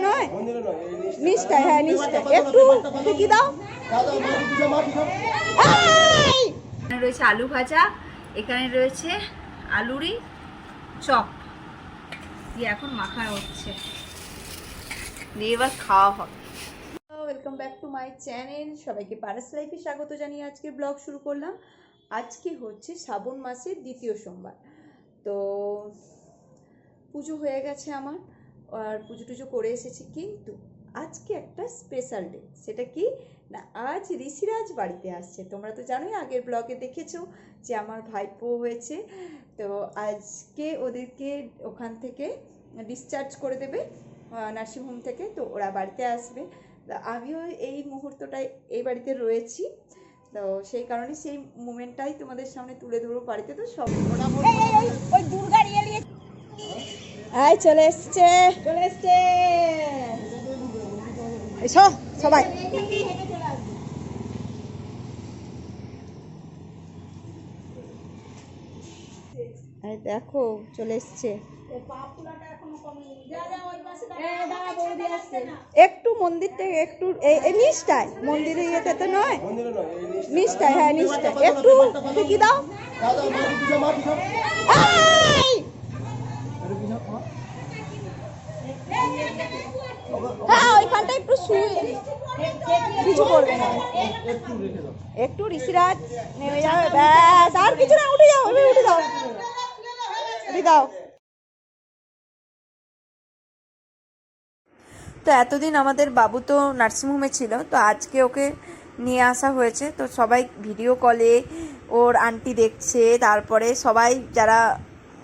নয়, নিচটায়, হ্যাঁ নিচটায় একটু কি দাও। এখানে রয়েছে আলু ভাজা, এখানে রয়েছে আলুরই চপ দিয়ে এখন মাখা হচ্ছে, দিয়ে এবার খাওয়া হবে। Welcome back to my channel. সবাইকে পারাস লাইফে স্বাগত জানিয়ে আজকে ব্লগ শুরু করলাম। আজকে হচ্ছে শ্রাবণ মাসের দ্বিতীয় সোমবার। তো পুজো হয়ে গেছে আমার, আর পুজো টুজো করে এসেছি, কিন্তু আজকে একটা স্পেশাল ডে। সেটা কি না, আজ ঋষিরাজ বাড়িতে আসছে। তোমরা তো জানোই, আগের ব্লগে দেখেছো যে আমার ভাইপো হয়েছে। তো আজকে ওদেরকে ওখান থেকে ডিসচার্জ করে দেবে নার্সিংহোম থেকে, তো ওরা বাড়িতে আসবে। আমিও এই মুহূর্তটায় এই বাড়িতে রয়েছি, তো সেই কারণে সেই মুমেন্টটাই তোমাদের সামনে তুলে ধরবো বাড়িতে। তো সব ওই দুর্গা রিয়েলি চলে এসছে এসো সবাই। দেখো চলে এসছে, একটু মন্দির থেকে একটু এই নিচটায়, মন্দিরের ইয়েতে তো নয়, নিচটায়, হ্যাঁ নিচটায় একটু কি দাও। হ্যাঁ ওইখানটা একটু শুয়ে, কিছু করবে না, একটু ঋষিরাজ নেমে যাবে, ব্যাস আর কিছু না, উঠে যাও, উঠে দাও, উঠে দাও। তো এতদিন আমাদের বাবু তো নার্সিংহোমে ছিল, তো আজকে ওকে নিয়ে আসা হয়েছে। তো সবাই ভিডিও কলে ওর আন্টি দেখছে, তারপরে সবাই যারা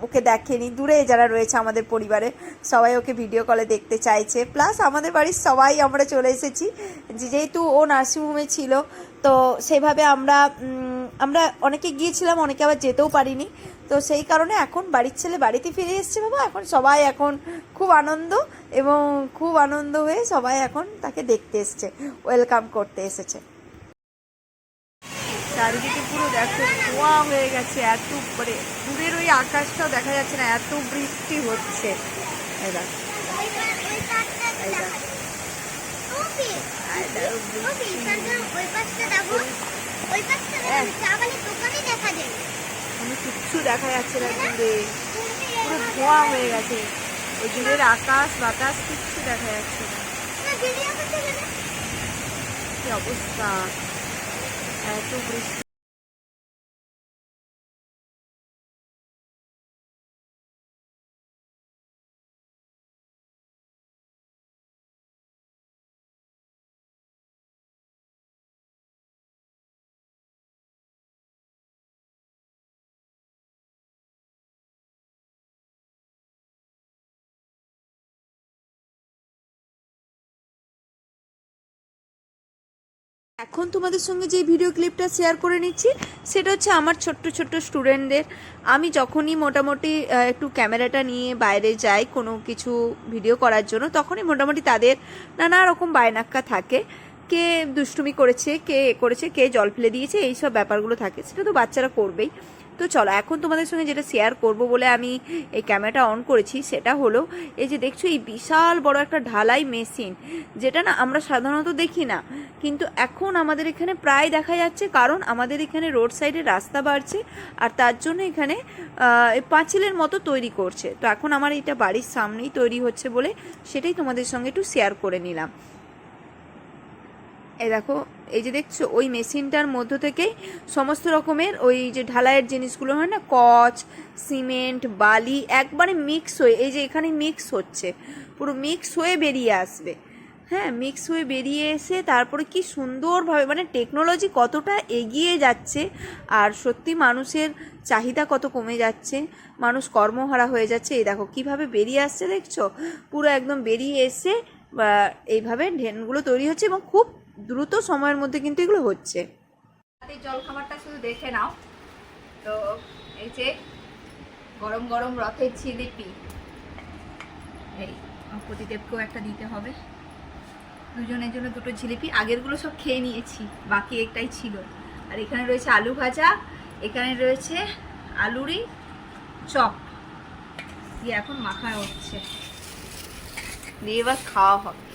ওকে দেখেনি, দূরে যারা রয়েছে আমাদের পরিবারে, সবাই ওকে ভিডিও কলে দেখতে চাইছে। প্লাস আমাদের বাড়ির সবাই আমরা চলে এসেছি, যেহেতু ও নার্সিংহোমে ছিল। তো সেইভাবে আমরা অনেকে গিয়েছিলাম, অনেকে আবার যেতেও পারিনি। তো সেই কারণে এখন বাড়ির ছেলে বাড়িতে ফিরে এসছে বাবা, এখন সবাই এখন খুব আনন্দ, এবং খুব আনন্দ হয়ে সবাই এখন তাকে দেখতে এসছে, ওয়েলকাম করতে এসেছে। চারিদিকে পুরো দেখো ধোঁয়া হয়ে গেছে, এত মানে দূরের ওই আকাশটাও দেখা যাচ্ছে না, এত বৃষ্টি হচ্ছে। কিচ্ছু দেখা যাচ্ছে না দূরে, পুরো ধোঁয়া হয়ে গেছে, ওই দূরের আকাশ বাতাস কিচ্ছু দেখা যাচ্ছে না। কি অবস্থা, এত বৃষ্টি। এখন তোমাদের সঙ্গে যে ভিডিও ক্লিপটা শেয়ার করে নিচ্ছি, সেটা হচ্ছে আমার ছোট্ট ছোট্ট স্টুডেন্টদের। আমি যখনই মোটামুটি একটু ক্যামেরাটা নিয়ে বাইরে যাই কোনো কিছু ভিডিও করার জন্য, তখনই মোটামুটি তাদের নানা রকম বায়নাক্কা থাকে। কে দুষ্টুমি করেছে, কে করেছে, কে জল ফেলে দিয়েছে, এইসব ব্যাপারগুলো থাকে, সেটা তো বাচ্চারা করবেই। তো চলো এখন তোমাদের সঙ্গে যেটা শেয়ার করব বলে আমি এই ক্যামেরাটা অন করেছি, সেটা হলো এই যে দেখছো এই বিশাল বড় একটা ঢালাই মেশিন, যেটা না আমরা সাধারণত দেখি না, কিন্তু এখন আমাদের এখানে প্রায় দেখা যাচ্ছে। কারণ আমাদের এখানে রোড সাইডে রাস্তা বাড়ছে, আর তার জন্য এখানে পাঁচিলের মতো তৈরি করছে। তো এখন আমার এটা বাড়ির সামনেই তৈরি হচ্ছে বলে সেটাই তোমাদের সঙ্গে একটু শেয়ার করে নিলাম। এই দেখো, এই যে দেখছো ওই মেশিনটার মধ্য থেকেই সমস্ত রকমের ওই যে ঢালাইয়ের জিনিসগুলো হয় না, কচ, সিমেন্ট, বালি একবারে মিক্স হয়ে, এই যে এখানে মিক্স হচ্ছে, পুরো মিক্স হয়ে বেরিয়ে আসবে। হ্যাঁ, মিক্স হয়ে বেরিয়ে এসে তারপরে কি সুন্দরভাবে, মানে টেকনোলজি কতটা এগিয়ে যাচ্ছে, আর সত্যি মানুষের চাহিদা কত কমে যাচ্ছে, মানুষ কর্মহারা হয়ে যাচ্ছে। এই দেখো কিভাবে বেরিয়ে আসছে, দেখছো পুরো একদম বেরিয়ে এসে এইভাবে ঢেনগুলো তৈরি হচ্ছে, এবং খুব দ্রুত সময়ের মধ্যে কিন্তু এগুলো হচ্ছে। জল খাবারটা শুধু দেখে নাও তো, এই যে গরম গরম রথের জিলিপি, এই প্রতিদেবকেও একটা দিতে হবে, দুজনের জন্য দুটো জিলিপি। আগেরগুলো সব খেয়ে নিয়েছি, বাকি একটাই ছিল। আর এখানে রয়েছে আলু ভাজা, এখানে রয়েছে আলুরই চপ দিয়ে এখন মাখা হচ্ছে। দিয়ে এবার খাওয়া হবে।